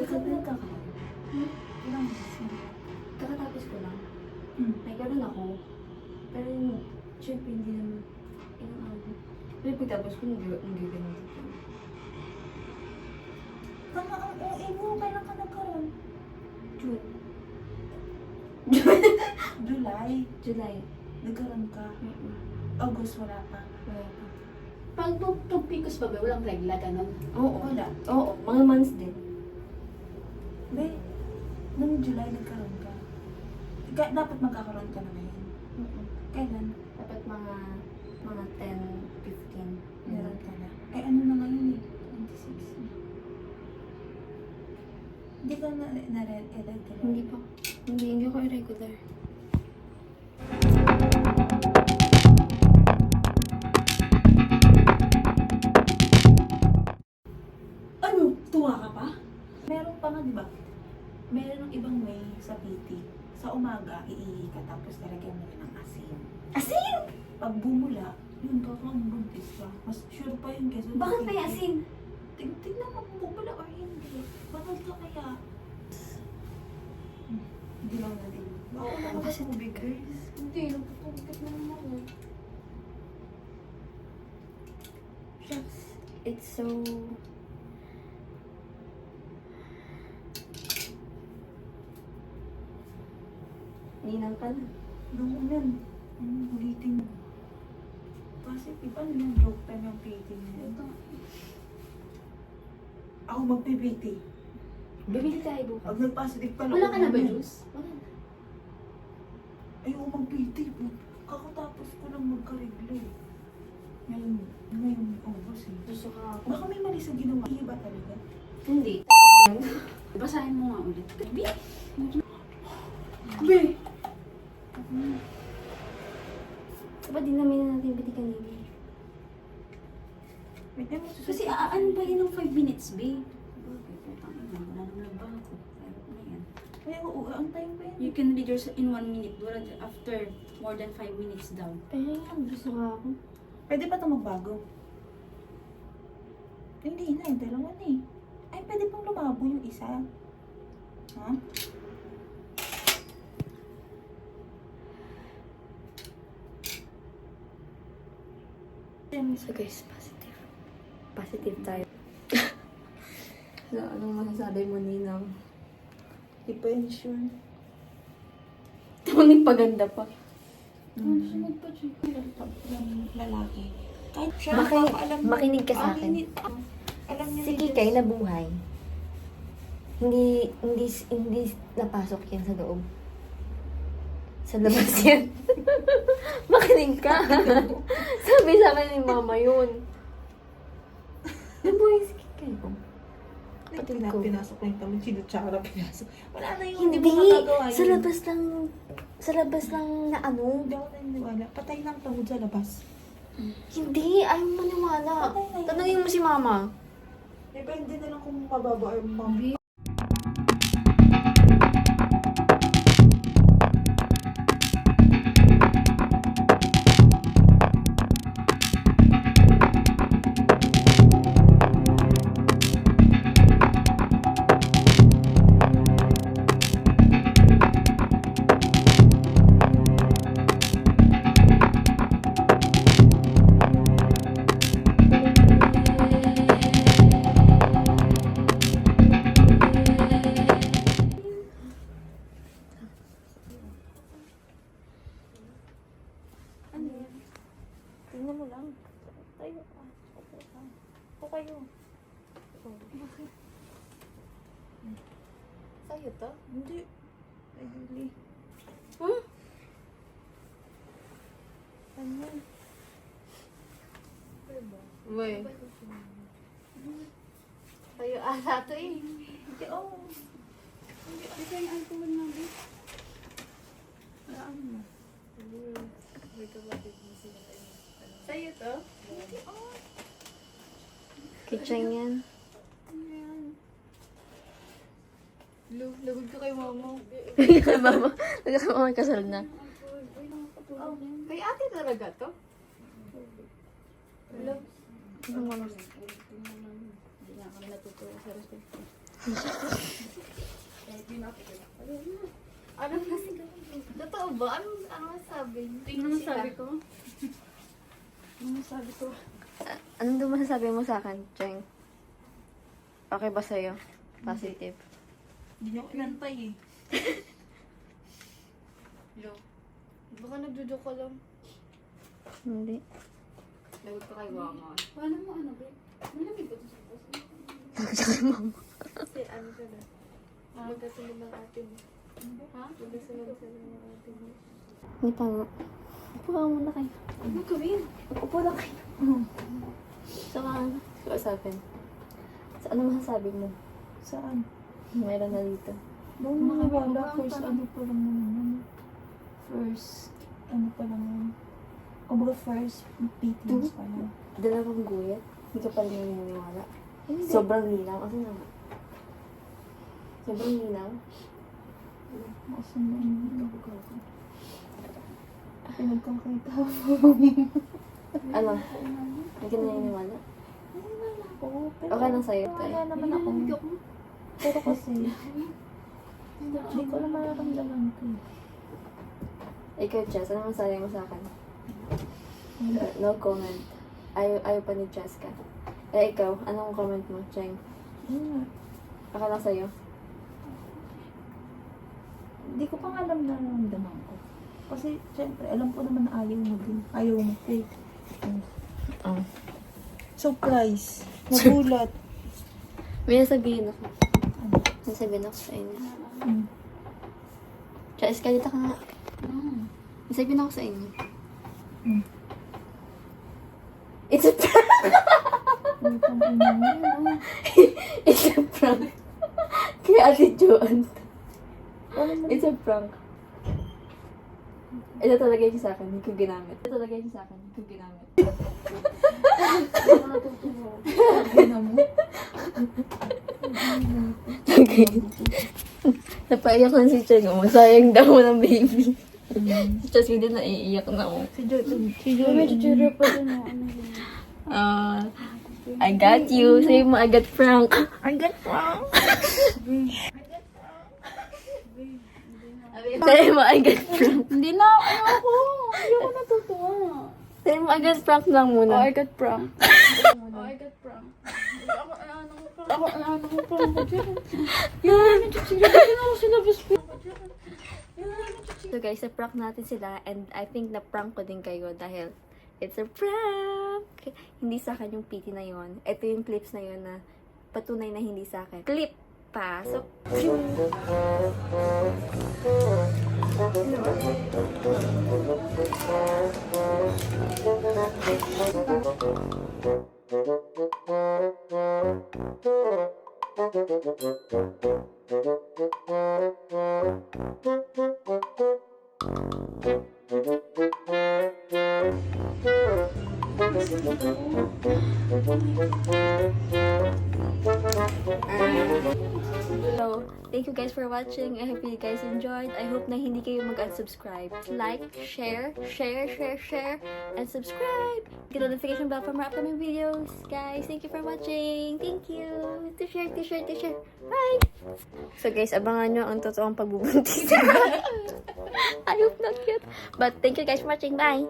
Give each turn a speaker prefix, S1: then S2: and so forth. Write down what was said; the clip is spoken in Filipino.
S1: Ikaw na nagkakaroon?
S2: Ilang months na.
S1: Kakatapos ko lang.
S2: Hmm.
S1: Nagkaroon ako. Pero yung, syempre hindi naman, ilang araw. Pero pagtapos ko, nag-ganyan ako.
S2: Tama ang OA mo, kailan ka nagkaroon?
S1: June.
S2: July.
S1: July.
S2: Nagkaroon ka.
S1: Mm-mm.
S2: August wala pa.
S1: Wala pa.
S3: Pag PCOS pa ba, walang regla, ganun?
S1: Oo.
S2: Wala.
S1: Oo, mga months din.
S2: Be, nung July nagkaroon ka. Dapat magkakaroon ka na ngayon.
S1: Mm-mm.
S2: Kailan?
S1: Dapat mga 10, 15.
S2: Meron ka na. Ay ano na ngayon eh? 26 na. Hindi ka na-regular.
S1: Hindi pa. Hindi ako irregular.
S2: Ano? Tuwa ka pa? Meron pa nga, di ba? Meron ng ibang way sa PT. Sa umaga, iihi ka tapos talagyan mo rin ng asin.
S1: Asin!
S2: Pag bumula, yun, totoong buntis ka. Mas sure pa yun kesa
S1: Bakit may asin?
S2: Tignan mo kung bumula or hindi. Bakal ka kaya? Hindi lang natin. Bakit ako
S1: Kasi
S2: tubig?
S1: Hindi, nagpapagkat na naman ako. Shucks. It's so... Ninang ka na.
S2: Noon yan. Ulitin mo. Kasi iba yung joke time yung PT niya. Ako magpi-PT.
S1: Bibili tayo bukas.
S2: Pag nag-positive ka
S3: Wala ka na ba,
S2: yan.
S3: Juice? Wala na.
S2: Ayoko mag-PT. Kakatapos ko lang magka-reglo. Ngayon, August eh.
S1: Gusto ka ako.
S2: Baka may mali sa ginawa. Iba talaga.
S1: Hindi.
S3: Basahin mo nga ulit. Baby!
S2: Be!
S1: Diba din namin natin biti kanina?
S2: Wait, ano
S3: Kasi ano ba yun ng 5 minutes, babe? Okay, putang ina, wala naman nagbago. Pero ano yan?
S2: Kaya oo, ang time ba yan?
S3: You can read yours in 1 minute, after more than 5 minutes daw.
S1: Ay, gusto ka ako.
S2: Pwede pa ito magbago? Hindi na, yung dalawa na eh. Ay, pwede pang lumabo yung isa. Ha?
S1: So guys, positive. Positive tayo. So, anong masasabi mo, Ninang?
S2: Di pa yun sure.
S1: Tumanig paganda pa.
S3: Sunod pa, Chico.
S2: Yung lalaki. Kahit siya
S1: Makinig-
S2: nakakaalam
S1: makinig ka sa akin.
S2: Alam niya
S1: Si Kikay na buhay. Hindi napasok yan sa loob. Sa labas yan. Makinig ka. Sabi sa akin ni Mama yun. Nabuhay si Kikay ko. Kapatid ko.
S2: Pinasok na yung tamang sinutsara pinasok. Wala na yun.
S1: Hindi.
S2: Di mo makagawa yun.
S1: Sa labas lang na ano.
S2: Hindi ako naniniwala. Patay lang tawad sa labas.
S1: Hindi. Ayaw maniwala.
S2: Okay na yun.
S1: Tanungin mo si Mama.
S2: Depende na lang kung mababa or mababa. Ano yan? Tingnan mo lang. Tayo ka. Opo ka. Opo kayo. Bakit?
S1: Sa'yo to?
S2: Hindi. Ay, Lily.
S1: Hmm?
S2: Ano yan?
S1: Uy. Sa'yo ata to eh.
S2: Hindi, oh.
S3: Hindi ka yung alcohol na, babe.
S2: Wala mo.
S1: Sa'yo to?
S2: Hindi, oh.
S1: Kitchen yan.
S2: Ano yan?
S3: Lagod ka kay mama.
S1: Kay Mama. Nagkasama kang kasal na.
S3: Ay, nakakatulog yan.
S1: Kay ate talaga to?
S3: Hello?
S1: Ano Mama?
S3: Hindi nga kami natutuwa sa respect.
S1: Ano kasi? Totoo ba? Ano masabi?
S3: Ano sabi ko? Ano sabi ko?
S1: Anong daw masasabi mo sa akin, Cheng? Okay ba sa'yo? Positive.
S2: Hindi niyo kinantay eh.
S1: Lo. Baka nagjo-joke ka lang. Hindi. Lagot ka kay Mama.
S3: Paano mo ano, babe? Malamig ko sa puso.
S1: Kasi ano ka na? Magkasunod ng ate mo.
S3: Ha?
S1: Magkasunod ng ate mo. Hindi pa nga. Upo ka muna kayo.
S3: Ano gawin?
S1: Upo lang kayo. So, kausapin. So, ano masasabi mo?
S2: Saan?
S1: Meron na dito.
S2: Doon maniwala, first ano pa lang naman. First, ano pa lang yun. Kumbaga first, meetings pa lang.
S1: Dalawang guyat. Hindi ka pa rin naniniwala.
S2: Hindi.
S1: Sobrang linaw. Kasi nga. Sobrang linaw.
S2: Masan na yun. Pinagkakita ako.
S1: Ano? Hindi ka naniniwala?
S2: Naniniwala ako. Pero
S1: Okay lang sa'yo,
S2: wala
S1: Tay.
S2: naman ako. Pero kasi, hindi ko na mararamdaman ko.
S1: Ikaw, Chess, ano masasabi mo sa akin? No comment. Ayaw pa ni Chess ka. Eh, ikaw, anong comment mo, Cheng?
S2: Yun nga.
S1: Okay lang sa'yo?
S2: Hindi ko pa nga alam na nararamdaman ko. Kasi, syempre, alam ko naman na ayaw mo din. Ayaw mo ko eh.
S1: Oh.
S2: Surprise. Nagulat.
S1: May nasabihin ako.
S2: Ano?
S1: May nasabihin ako sa inyo.
S2: Hmm.
S1: Chess, kalita ka nga. May sabihin ako sa inyo.
S2: Hmm.
S1: It's a prank!
S2: Uy, pang ina mo yun, ah.
S1: It's a prank. Kaya Ate Joan.
S2: Ano mo?
S1: It's a prank. Ito talaga yung sa akin, hindi ko ginamit. Ito talaga yung sa akin, hindi ko ginamit.
S2: Ano mo?
S1: Okay. Napaiyak na si Cheng, oh. Sayang daw ng baby. Si Chess hindi na iiyak na, oh.
S2: Si Joy.
S3: Medyo chiro pa din na ano yun.
S1: I got you. Say mo, I got prank.
S2: I got wrong.
S1: Say mo, I got prank.
S3: Hindi na, ayoko. Hindi ako natutuwa.
S1: Say mo, I got prank lang
S3: Oh,
S1: muna.
S3: I got prank. Oh, I got prank. Ako, ano ko prank ko dyan. Yan, chiro pa din ako sinabas ko.
S1: So guys, na-prank natin sila and I think na-prank ko din kayo dahil it's a prank! Hindi sa akin yung PT na yon. Ito yung clips na yon na patunay na hindi sa akin. Clip pa! So, So, thank you guys for watching. I hope you guys enjoyed. I hope na hindi kayo mag-unsubscribe. Like, share, and subscribe. Get a notification bell for more upcoming videos. Guys, thank you for watching. Thank you. To-share. Bye! So guys, abangan nyo ang totoong pagbubuntis. I hope not yet. But thank you guys for watching. Bye!